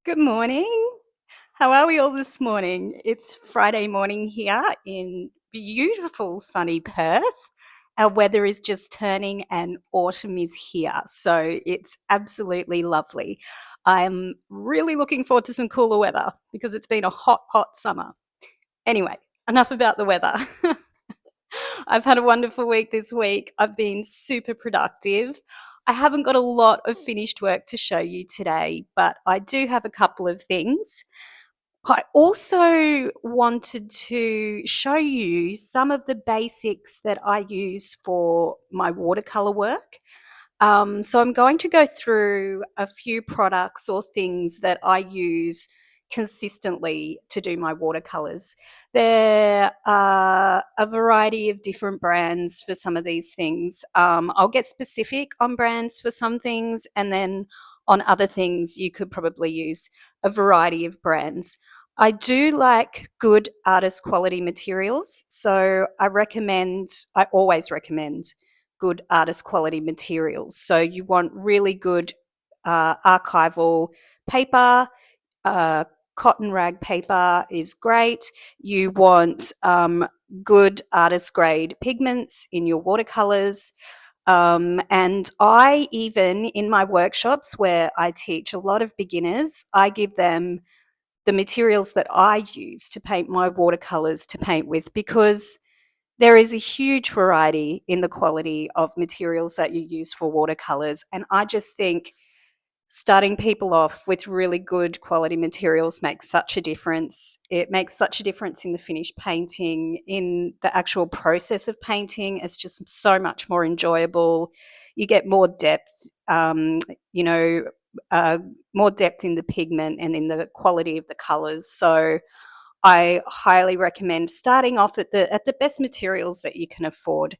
Good morning. How are we all this morning? It's Friday morning here in beautiful sunny Perth. Our weather is just turning and autumn is here, so it's absolutely lovely. I'm really looking forward to some cooler weather because it's been a hot, hot summer. Anyway, enough about the weather. I've had a wonderful week this week. I've been super productive. I haven't got a lot of finished work to show you today, but I do have a couple of things. I also wanted to show you some of the basics that I use for my watercolor work. So I'm going to go through a few products or things that I use consistently to do my watercolors. There are a variety of different brands for some of these things. I'll get specific on brands for some things, and then on other things, you could probably use a variety of brands. I do like good artist quality materials, so I always recommend good artist quality materials. So you want really good archival paper. Uh, Cotton rag paper is great. You want good artist grade pigments in your watercolors. And I even, in my workshops where I teach a lot of beginners, I give them the materials that I use to paint my watercolors to paint with, because there is a huge variety in the quality of materials that you use for watercolors. And I just think starting people off with really good quality materials makes such a difference. It makes such a difference in the finished painting, in the actual process of painting. It's just so much more enjoyable. You get more depth, you know, uh, more depth in the pigment and in the quality of the colors. So I highly recommend starting off at the best materials that you can afford.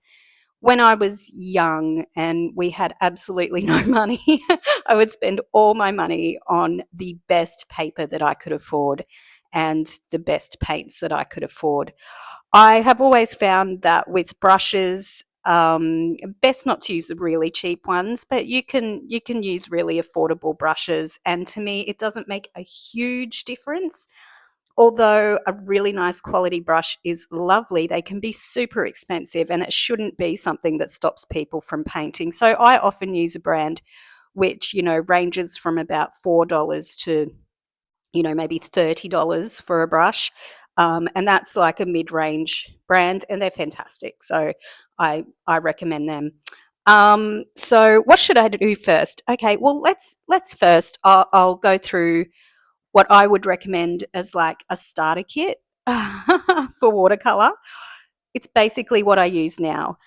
When I was young and we had absolutely no money, I would spend all my money on the best paper that I could afford and the best paints that I could afford. I have always found that with brushes, best not to use the really cheap ones, but you can use really affordable brushes. And to me, it doesn't make a huge difference. Although a really nice quality brush is lovely, they can be super expensive, and it shouldn't be something that stops people from painting. So I often use a brand which, ranges from about $4 to, maybe $30 for a brush. And that's like a mid-range brand, and they're fantastic. So I recommend them. So what should I do first? Okay, well let's first I'll go through what I would recommend as like a starter kit for watercolor. It's basically what I use now.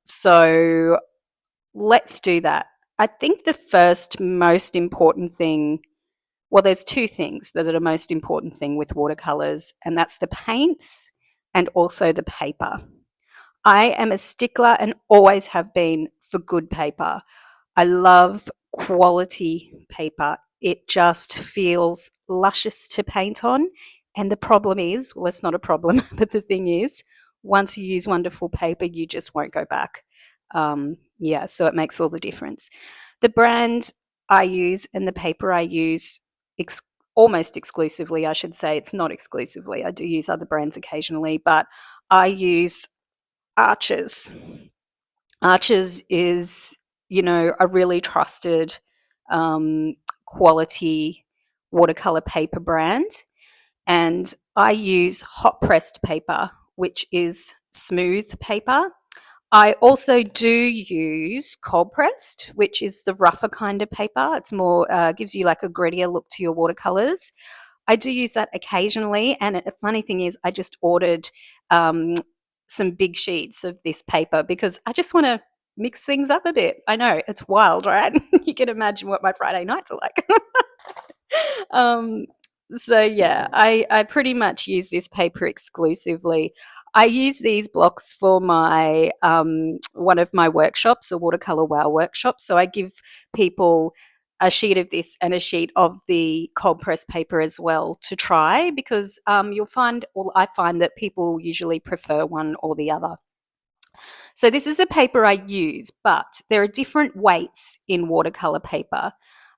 So let's do that. I think the first most important thing, well, there's two things that are the most important thing with watercolors, and that's the paints and also the paper. I am a stickler and always have been for good paper. I love quality paper. It just feels luscious to paint on. And the problem is, well, it's not a problem, but the thing is, once you use wonderful paper, you just won't go back. Yeah, so it makes all the difference. The brand I use and the paper I use, ex- almost exclusively, I should say, it's not exclusively. I do use other brands occasionally, but I use Arches. Arches is, a really trusted quality watercolor paper brand. And I use hot pressed paper, which is smooth paper. I also do use cold pressed, which is the rougher kind of paper. It's more, gives you like a grittier look to your watercolors. I do use that occasionally. And a funny thing is, I just ordered um, some big sheets of this paper because I just want to mix things up a bit. I know it's wild, right? You can imagine what my Friday nights are like. um, so yeah, I pretty much use this paper exclusively. I use these blocks for my one of my workshops, a watercolor wow workshop. So I give people a sheet of this and a sheet of the cold press paper as well to try, because you'll find, or I find that people usually prefer one or the other. So this is a paper I use, but there are different weights in watercolor paper.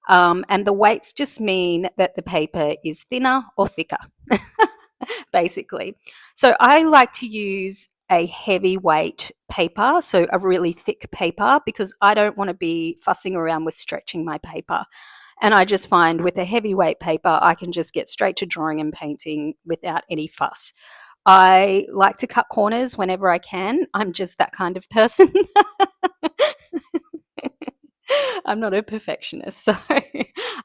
And the weights just mean that the paper is thinner or thicker, basically. So I like to use a heavyweight paper, so a really thick paper, because I don't want to be fussing around with stretching my paper. And I just find with a heavyweight paper, I can just get straight to drawing and painting without any fuss. I like to cut corners whenever I can. I'm just that kind of person. I'm not a perfectionist. So,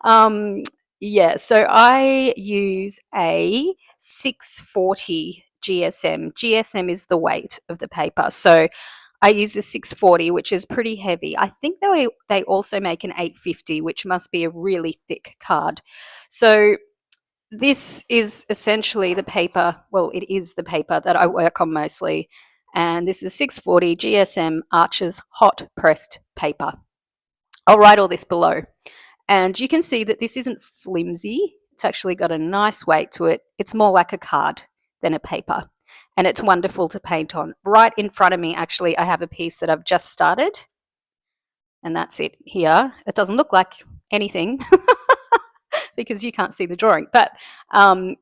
um, yeah, so I use a 640 GSM. GSM is the weight of the paper. So I use a 640, which is pretty heavy. I think they also make an 850, which must be a really thick card. So this is essentially the paper, well, it is the paper that I work on mostly. And this is 640 GSM Arches hot pressed paper. I'll write all this below. And you can see that this isn't flimsy. It's actually got a nice weight to it. It's more like a card than a paper. And it's wonderful to paint on. Right in front of me, actually, I have a piece that I've just started. And that's it here. It doesn't look like anything because you can't see the drawing. But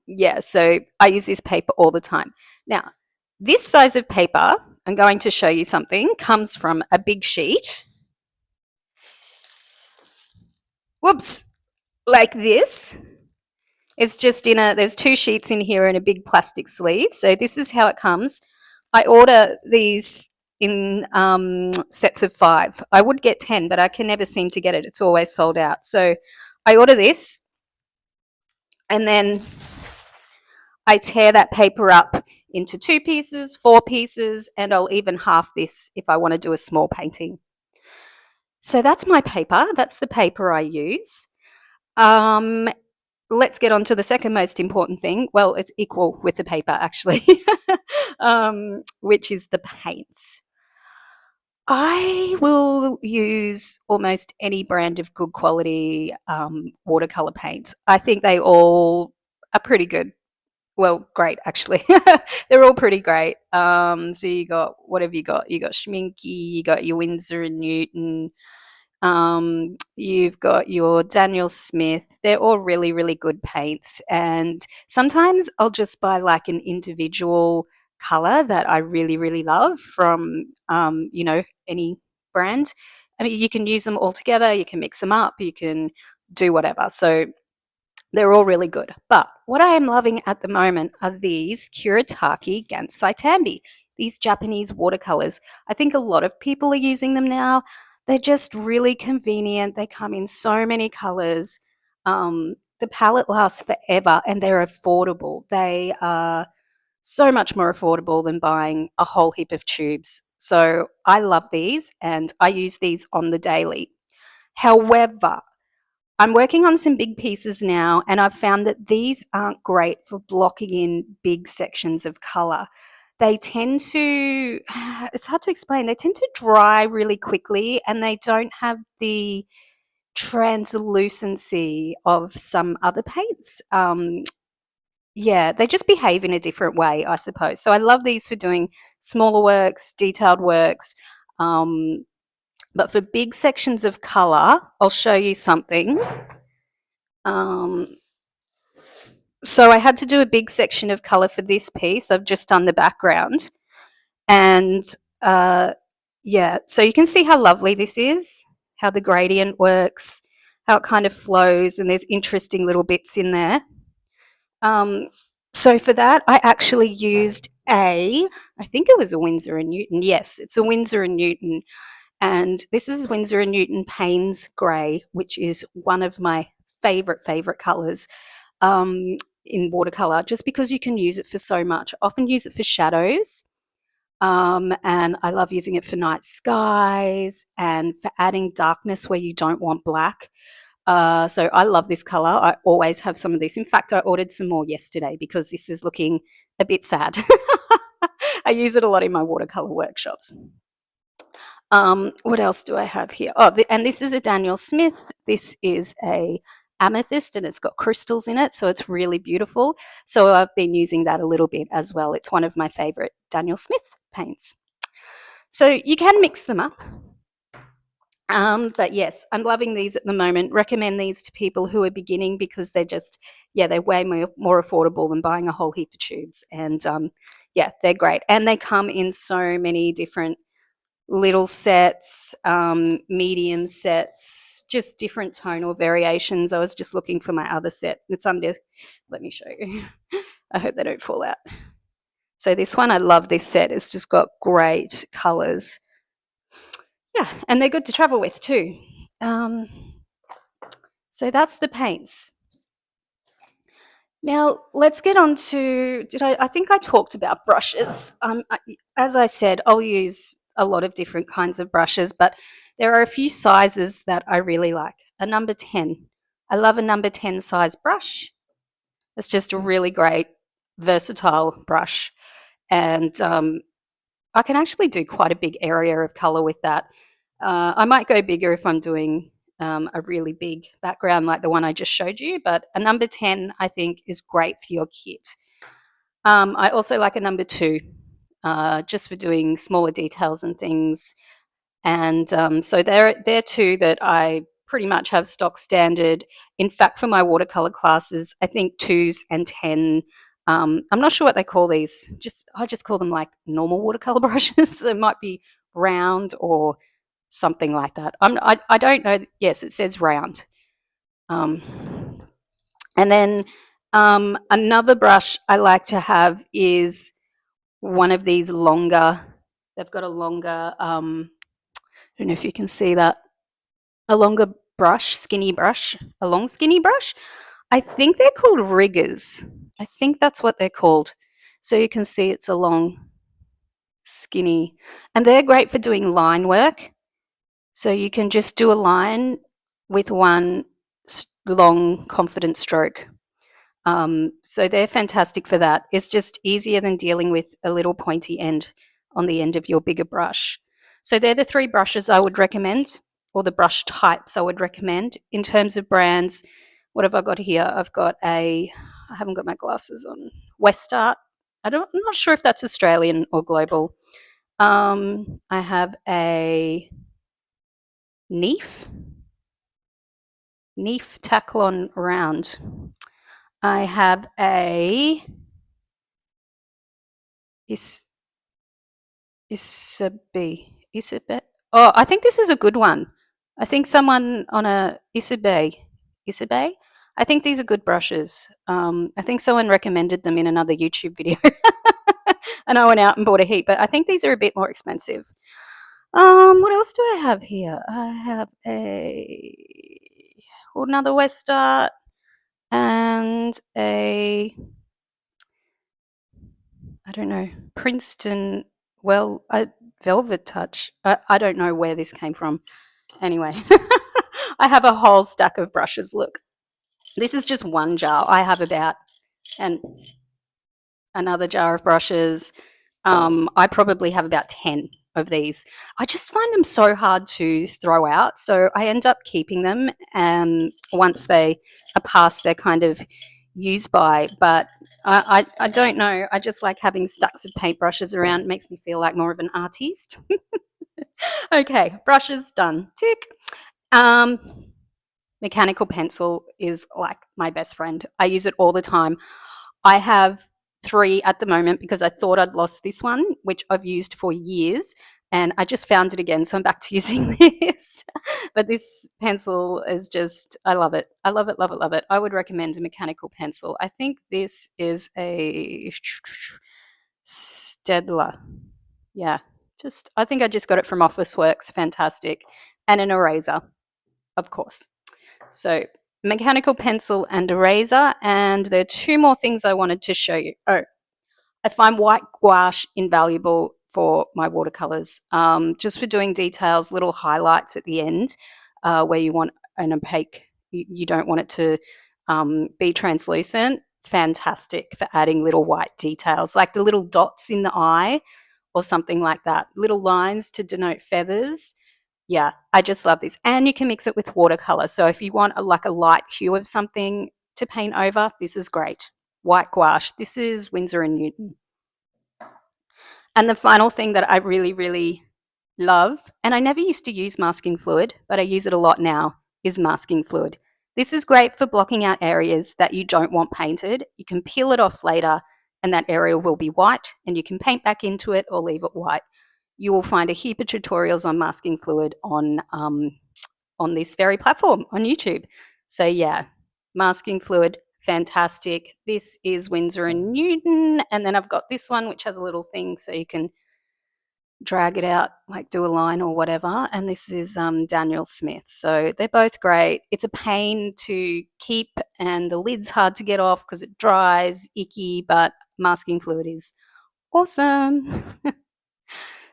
yeah, so I use this paper all the time. Now, this size of paper, I'm going to show you something, comes from a big sheet. Whoops, like this. It's just there's two sheets in here and a big plastic sleeve. So this is how it comes. I order these in sets of 5. I would get 10, but I can never seem to get it. It's always sold out. So I order this and then I tear that paper up into 2 pieces, 4 pieces, and I'll even half this if I want to do a small painting. So that's my paper. That's the paper I use. Let's get on to the second most important thing. Well, it's equal with the paper, actually, which is the paints. I will use almost any brand of good quality watercolor paints. I think they all are pretty good. Well, great, actually. They're all pretty great. So you got, what have you got? You got Schminky, you got your Winsor and Newton, you've got your Daniel Smith. They're all really, really good paints. And sometimes I'll just buy like an individual color that I really, really love from, any brand. I mean, you can use them all together, you can mix them up, you can do whatever. So they're all really good. But what I am loving at the moment are these Kuretake Gansai Tambi, these Japanese watercolors. I think a lot of people are using them now. They're just really convenient. They come in so many colors. The palette lasts forever and they're affordable. They are so much more affordable than buying a whole heap of tubes. So I love these and I use these on the daily. However, I'm working on some big pieces now, and I've found that these aren't great for blocking in big sections of color. They tend to, it's hard to explain, they tend to dry really quickly and they don't have the translucency of some other paints. Yeah, they just behave in a different way, I suppose. So I love these for doing smaller works, detailed works. But for big sections of color, I'll show you something. So I had to do a big section of color for this piece. I've just done the background. And yeah, so you can see how lovely this is, how the gradient works, how it kind of flows, and there's interesting little bits in there. So for that, I actually used I think it was a Winsor and Newton. Yes, it's a Winsor and Newton. And this is Winsor and Newton Payne's Grey, which is one of my favorite colors in watercolor, just because you can use it for so much. I often use it for shadows. And I love using it for night skies and for adding darkness where you don't want black. So I love this color. I always have some of this. In fact, I ordered some more yesterday because this is looking a bit sad. I use it a lot in my watercolor workshops. What else do I have here? Oh, and this is a Daniel Smith. This is a amethyst and it's got crystals in it, so it's really beautiful. So I've been using that a little bit as well. It's one of my favorite Daniel Smith paints. So you can mix them up. But yes, I'm loving these at the moment. Recommend these to people who are beginning because they're just, yeah, they're way more affordable than buying a whole heap of tubes. And yeah, they're great. And they come in so many different little sets, medium sets, just different tonal variations. I was just looking for my other set. It's under, let me show you. I hope they don't fall out. So this one, I love this set. It's just got great colors. Yeah, and they're good to travel with too. Um, so that's the paints. Now let's get on to. I think I talked about brushes. As I said, I'll use a lot of different kinds of brushes, but there are a few sizes that I really like. A number 10. I love a number 10 size brush. It's just a really great, versatile brush, and I can actually do quite a big area of color with that. I might go bigger if I'm doing a really big background like the one I just showed you, but a number 10 I think is great for your kit. I also like a number 2 just for doing smaller details and things. And so they're two that I pretty much have stock standard. In fact, for my watercolor classes, I think 2s and 10. I'm not sure what they call these. I just call them like normal watercolor brushes. They might be round or something like that. I don't know. Yes, it says round. Um, and then another brush I like to have is one of these longer. They've got a longer. I don't know if you can see that. A longer brush, skinny brush, a long skinny brush. I think they're called riggers. I think that's what they're called. So you can see it's a long, skinny, and they're great for doing line work. So you can just do a line with one long, confident stroke. So they're fantastic for that. It's just easier than dealing with a little pointy end on the end of your bigger brush. So they're the 3 brushes I would recommend, or the brush types I would recommend. In terms of brands, what have I got here? I haven't got my glasses on. Westart. I'm not sure if that's Australian or global. I have a Neef, Neef Taklon Round. I have a Isabe. Oh, I think this is a good one. I think someone on a Isabe. I think these are good brushes. I think someone recommended them in another YouTube video, and I went out and bought a heap. But I think these are a bit more expensive. What else do I have here? I have another Westart and a, I don't know, Princeton. Well, Velvet Touch. I don't know where this came from. Anyway, I have a whole stack of brushes. Look, this is just one jar. I have about and another jar of brushes. I probably have about 10 of these. I just find them so hard to throw out, so I end up keeping them once they are past their kind of use by. But I don't know. I just like having stacks of paintbrushes around. It makes me feel like more of an artiste. Okay, brushes done. Tick. Um, Mechanical pencil is like my best friend. I use it all the time. I have 3 at the moment because I thought I'd lost this one, which I've used for years, and I just found it again, so I'm back to using this. But this pencil is just, I love it. I love it, love it, love it. I would recommend a mechanical pencil. I think this is a Stedler. Yeah, I think I just got it from Officeworks. Fantastic. And an eraser, of course. So mechanical pencil and eraser. And there are 2 more things I wanted to show you. Oh, I find white gouache invaluable for my watercolors, just for doing details, little highlights at the end where you want an opaque, you don't want it to be translucent. Fantastic for adding little white details, like the little dots in the eye or something like that, little lines to denote feathers. Yeah, I just love this. And you can mix it with watercolor. So if you want like a light hue of something to paint over, this is great. White gouache. This is Winsor and Newton. And the final thing that I really, really love, and I never used to use masking fluid, but I use it a lot now, is masking fluid. This is great for blocking out areas that you don't want painted. You can peel it off later and that area will be white and you can paint back into it or leave it white. You will find a heap of tutorials on masking fluid on this very platform on YouTube. So yeah, masking fluid, fantastic. This is Winsor and Newton, and then I've got this one which has a little thing so you can drag it out, like do a line or whatever. And this is Daniel Smith. So they're both great. It's a pain to keep, and the lid's hard to get off because it dries, icky, but masking fluid is awesome.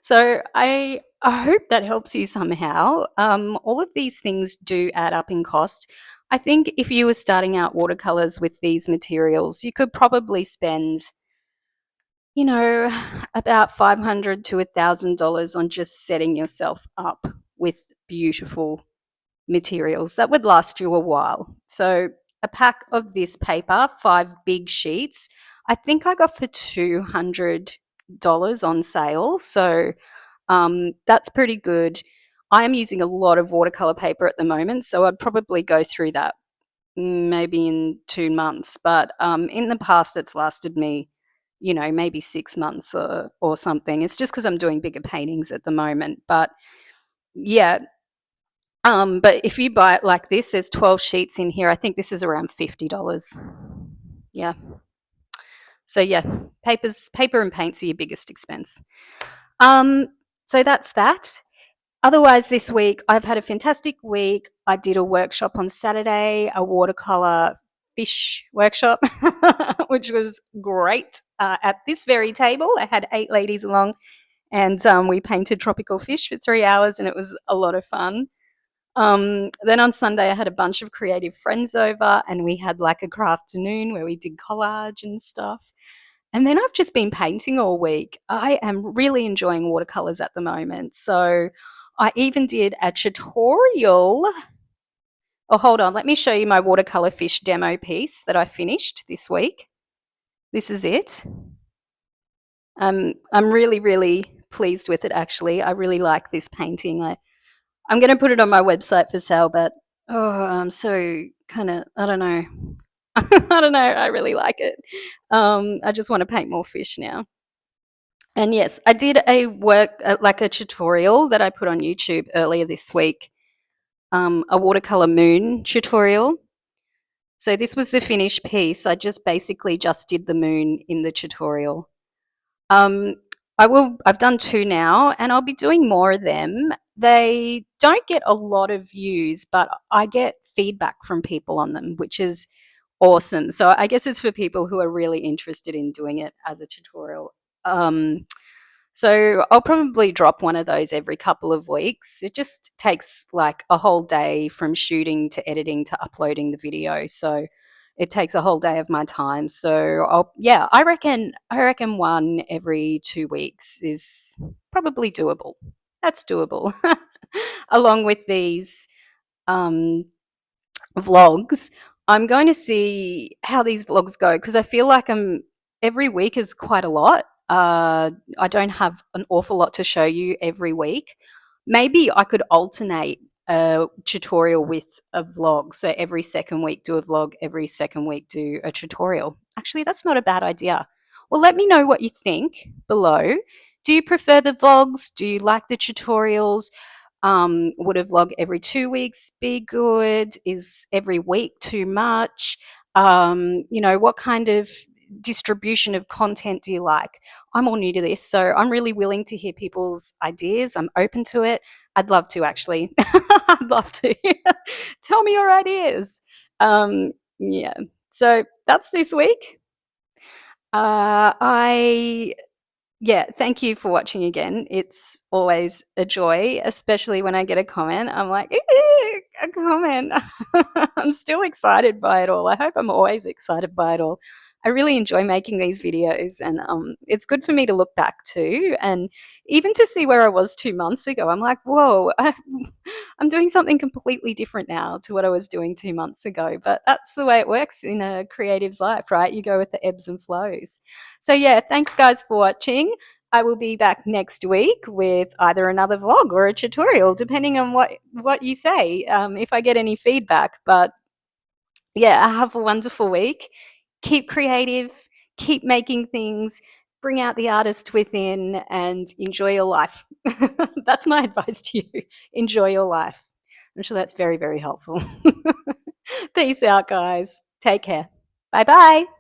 So I hope that helps you somehow. All of these things do add up in cost. I think if you were starting out watercolors with these materials, you could probably spend, you know, about $500 to $1,000 on just setting yourself up with beautiful materials that would last you a while. So a pack of this paper, 5 big sheets, I think I got for $200 on sale. So that's pretty good. I am using a lot of watercolor paper at the moment, so I'd probably go through that maybe in 2 months. But in the past, it's lasted me, maybe 6 months or something. It's just because I'm doing bigger paintings at the moment. But yeah, but if you buy it like this, there's 12 sheets in here. I think this is around $50. Yeah. So yeah, paper and paints are your biggest expense. Um, so that's that. Otherwise, this week, I've had a fantastic week. I did a workshop on Saturday, a watercolor fish workshop, which was great. At this very table, I had 8 ladies along, and we painted tropical fish for 3 hours, and it was a lot of fun. Then on Sunday, I had a bunch of creative friends over, and we had like a crafternoon where we did collage and stuff. And then I've just been painting all week. I am really enjoying watercolors at the moment. So I even did a tutorial. Oh, hold on. Let me show you my watercolor fish demo piece that I finished this week. This is it. I'm really, really pleased with it, actually. I really like this painting. I'm going to put it on my website for sale, but I'm so kind of, I don't know. I don't know. I really like it. I just want to paint more fish now. And yes, I did like a tutorial that I put on YouTube earlier this week, a watercolor moon tutorial. So this was the finished piece. I just basically just did the moon in the tutorial. Um, I've done 2 now, and I'll be doing more of them. They don't get a lot of views, but I get feedback from people on them, which is awesome. So I guess it's for people who are really interested in doing it as a tutorial. So I'll probably drop one of those every couple of weeks. It just takes like a whole day from shooting to editing to uploading the video. So it takes a whole day of my time. So I reckon one every 2 weeks is probably doable. That's doable. Along with these um, vlogs, I'm going to see how these vlogs go because I feel like every week is quite a lot. I don't have an awful lot to show you every week. Maybe I could alternate a tutorial with a vlog. So every second week do a vlog, every second week do a tutorial. Actually, that's not a bad idea. Well, let me know what you think below. Do you prefer the vlogs? Do you like the tutorials? Would a vlog every 2 weeks be good? Is every week too much? What kind of distribution of content do you like? I'm all new to this, so I'm really willing to hear people's ideas. I'm open to it. I'd love to, actually. I'd love to. Tell me your ideas. Yeah. So that's this week. I Yeah, thank you for watching again. It's always a joy, especially when I get a comment. I'm like, a comment. I'm still excited by it all. I hope I'm always excited by it all. I really enjoy making these videos, and it's good for me to look back to, and even to see where I was 2 months ago. I'm like, whoa, I'm doing something completely different now to what I was doing 2 months ago. But that's the way it works in a creative's life, right? You go with the ebbs and flows. So yeah, thanks guys for watching. I will be back next week with either another vlog or a tutorial, depending on what you say, if I get any feedback. But yeah, have a wonderful week. Keep creative, keep making things, bring out the artist within, and enjoy your life. That's my advice to you. Enjoy your life. I'm sure that's very, very helpful. Peace out, guys. Take care. Bye bye.